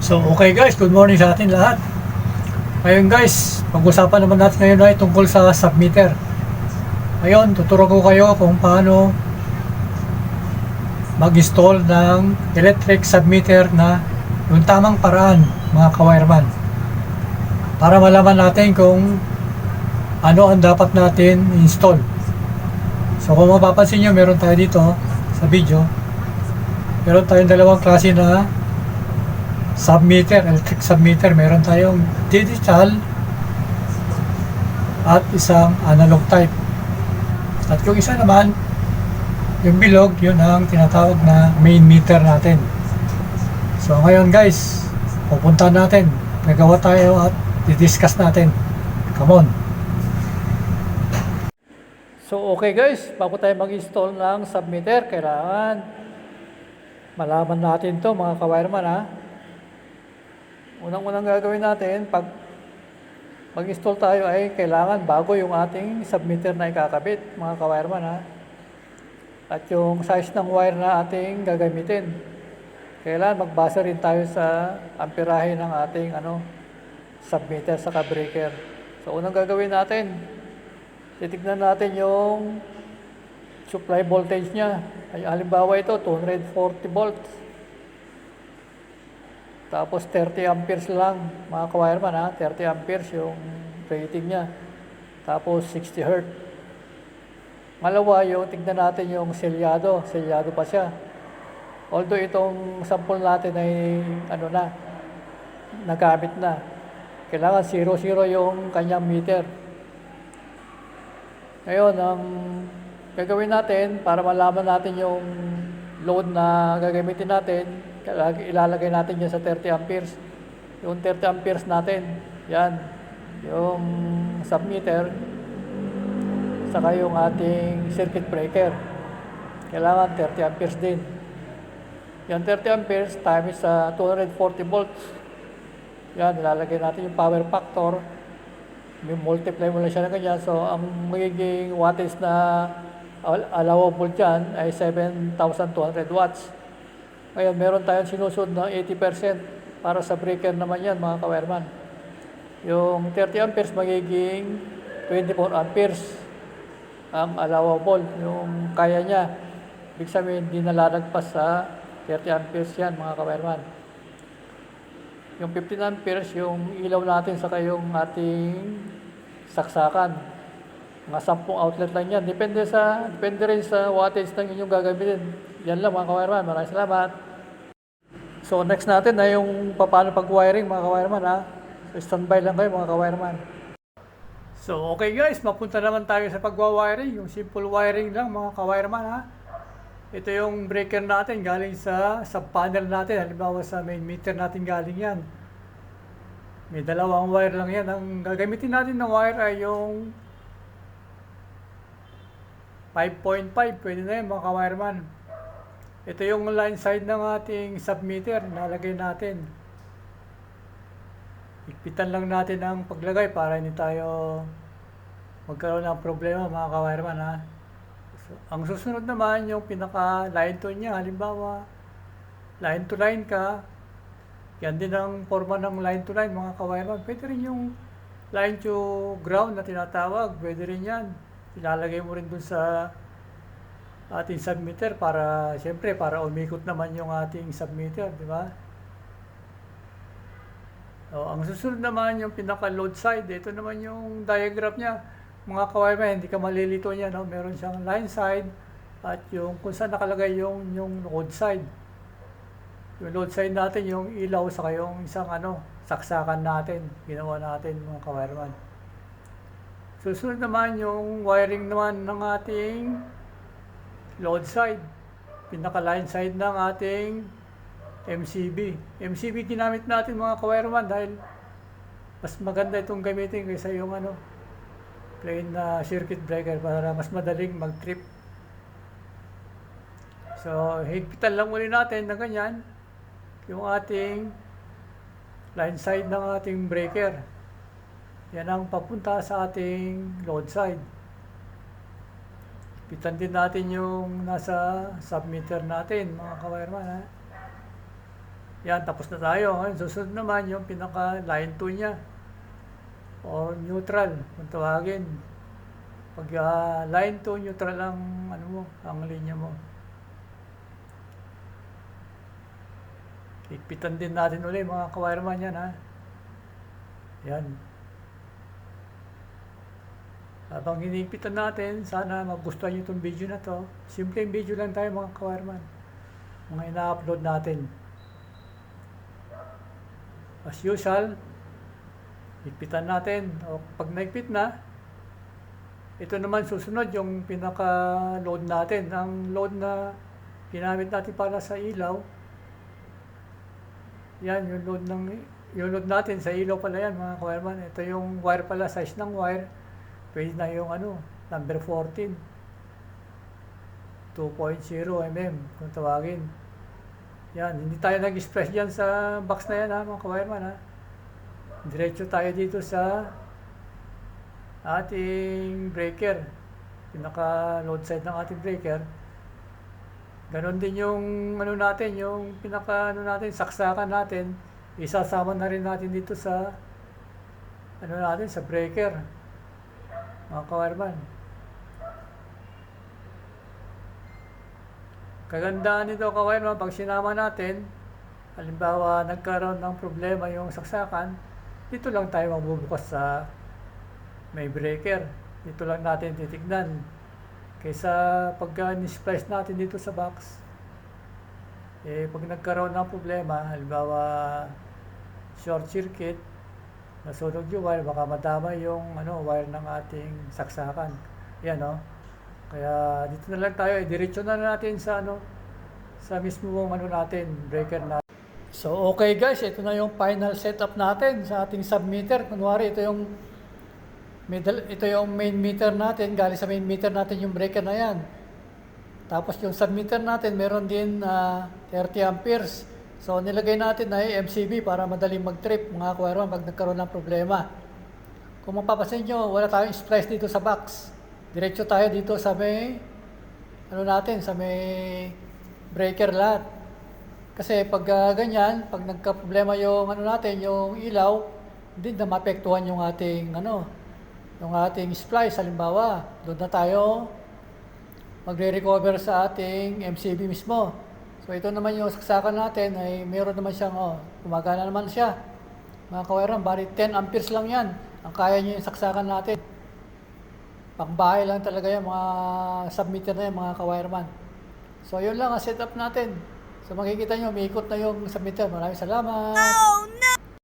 So okay guys, good morning sa atin lahat. Ngayon guys, pag-usapan naman natin ngayon ay tungkol sa submeter. Ngayon, tuturo ko kayo kung paano mag-install ng electric submeter na yung tamang paraan, mga ka-wireman. Para malaman natin kung ano ang dapat natin install. So kung mapapansin nyo, meron tayo dito sa video, meron tayong dalawang klase na submeter, electric submeter. Meron tayong digital at isang analog type. At yung isa naman, yung bilog, yun ang tinatawag na main meter natin. So ngayon guys, pupunta natin, gagawa tayo at i-discuss natin. Come on! So okay guys, bago tayo mag-install ng submeter, kailangan malaman natin to mga ka-wireman ha. Unang-unang gagawin natin, pag mag-install tayo ay kailangan bago yung ating submeter na ikakabit, mga ka-wireman ha. At yung size ng wire na ating gagamitin. Kailangan magbasa rin tayo sa amperahe ng ating submeter sa breaker. So unang gagawin natin, titignan natin yung supply voltage niya. Ay, halimbawa ito, 240 volts. Tapos 30 amperes lang, mga ka-wireman ha, 30 amperes yung rating niya. Tapos 60 Hz. Malawa yung tignan natin yung selyado pa siya. Although itong sample natin ay nagamit na. Kailangan 0-0 yung kanyang meter. Ngayon, ang gagawin natin para malaman natin yung load na gagamitin natin, ilalagay natin yan sa 30 amperes. Yung 30 amperes natin, yan, yung submeter, saka yung ating circuit breaker. Kailangan 30 amperes din. Yan 30 amperes times sa 240 volts. Yan, ilalagay natin yung power factor. May multiply mo lang siya ng ganyan. So, ang magiging wattage na allowable dyan ay 7,200 watts. Ngayon, meron tayong sinusunod na 80% para sa breaker naman yan, mga ka-wireman. Yung 30 amperes magiging 24 amperes ang allowable, yung kaya niya. Ibig sabihin, hindi nalalagpas sa 30 amperes yan, mga ka-wireman. Yung 15 amperes, yung ilaw natin sa yung ating saksakan. Mga 10 outlet lang yan. Depende rin sa wattage ng inyong gagamitin. Yan lang mga ka-wireman. Maraming salamat. So next natin ay yung paano pag-wiring mga ka-wireman ha. So standby lang kayo mga ka-wireman. So okay guys, mapunta naman tayo sa pag-wiring. Yung simple wiring lang mga ka-wireman ha. Ito yung breaker natin galing sa sub-panel natin. Halimbawa sa main meter natin galing yan. May dalawang wire lang yan. Ang gagamitin natin ng wire ay yung 5.5. Pwede na yun mga ka-wireman. Ito yung line side ng ating submeter. Nalagay natin. Ikpitan lang natin ang paglagay para hindi tayo magkaroon ng problema mga ka-wireman ha. So, ang susunod naman yung pinaka line to niya. Halimbawa, line to line ka. Yan din ang forma ng line to line mga ka-wireman. Pwede rin yung line to ground na tinatawag. Pwede rin yan. Ilalagay mo rin dun sa ating submeter para, siyempre, para umikot naman yung ating submeter, di ba? So, ang susunod naman yung pinaka load side. Ito naman yung diagram niya. Mga ka-wireman, hindi ka malilito niya, no? Meron siyang line side at yung kung saan nakalagay yung load side. Yung load side natin, yung ilaw sa yung isang saksakan natin, ginawa natin mga ka-wireman. Susunod naman yung wiring naman ng ating load side. Pinaka line side ng ating MCB. MCB ginamit natin mga ka-wireman dahil mas maganda itong gamitin kaysa yung plain na circuit breaker para mas madaling mag-trip. So, higpitan lang muli natin na ganyan yung ating line side ng ating breaker. Yan ang papunta sa ating load side. Pitan din natin yung nasa submeter natin, mga ka-wireman ha. Yan, tapos na tayo. Ngayon, susunod naman yung pinaka line 2 niya. Or neutral, kung tawagin. Pag line 2, neutral ang, ano mo, ang linya mo. Higpitan din natin ulit mga ka-wireman yan, ha. Yan. Habang hinihigpitan natin, sana magustuhan nyo itong video na to. Simpleng video lang tayo mga ka-wireman. Mga ina-upload natin. As usual, higpitan natin. O pag naigpit na, ito naman susunod yung pinaka-load natin. Ang load na ginamit natin para sa ilaw. Yan, yung load natin sa ilaw pala yan mga ka-wireman. Ito yung wire pala, size ng wire. Pwede na yung number 14. 2.0 mm kung tawagin. Yan, hindi tayo nag-express dyan sa box na yan ha mga ka-wireman ha. Diretso tayo dito sa ating breaker. Pinaka-load side ng ating breaker. Ganon din yung natin, yung natin, saksakan natin. Isasama na rin natin dito sa natin, sa breaker. Mga ka-wireman. Kagandaan nito ka-wireman, pag sinama natin, halimbawa nagkaroon ng problema yung saksakan, dito lang tayo magbubukas sa may breaker. Dito lang natin titignan. Kaysa pag ni-splice natin dito sa box, pag nagkaroon ng problema, halimbawa short circuit, nasunog yung wire, baka madama yung wire ng ating saksakan. Yan Kaya dito na lang tayo, diretso na natin sa sa mismo natin, breaker natin. So okay guys, ito na yung final setup natin sa ating submeter. Kunwari ito yung main meter natin, galing sa main meter natin yung breaker na yan. Tapos yung submeter natin, meron din 30 amperes. So nilagay natin ay MCB para madaling mag-trip mga ka-wireman pag nagkaroon ng problema. Kung mapapansin nyo, wala tayong splice dito sa box. Diretso tayo dito sa may sa may breaker lahat. Kasi pag ganyan, pag nagka-problema yung natin, yung ilaw, hindi na maapektuhan yung ating yung ating splice. Halimbawa, doon na tayo magre-recover sa ating MCB mismo. So ito naman yung saksakan natin ay meron naman siyang gumagana naman siya. Mga ka-wireman, bali 10 amperes lang yan. Ang kaya niyo yung saksakan natin. Pangbahay lang talaga yan, mga submeter na yan, mga ka-wireman. So yun lang ang setup natin. So makikita nyo, umiikot na yung submeter. Maraming salamat.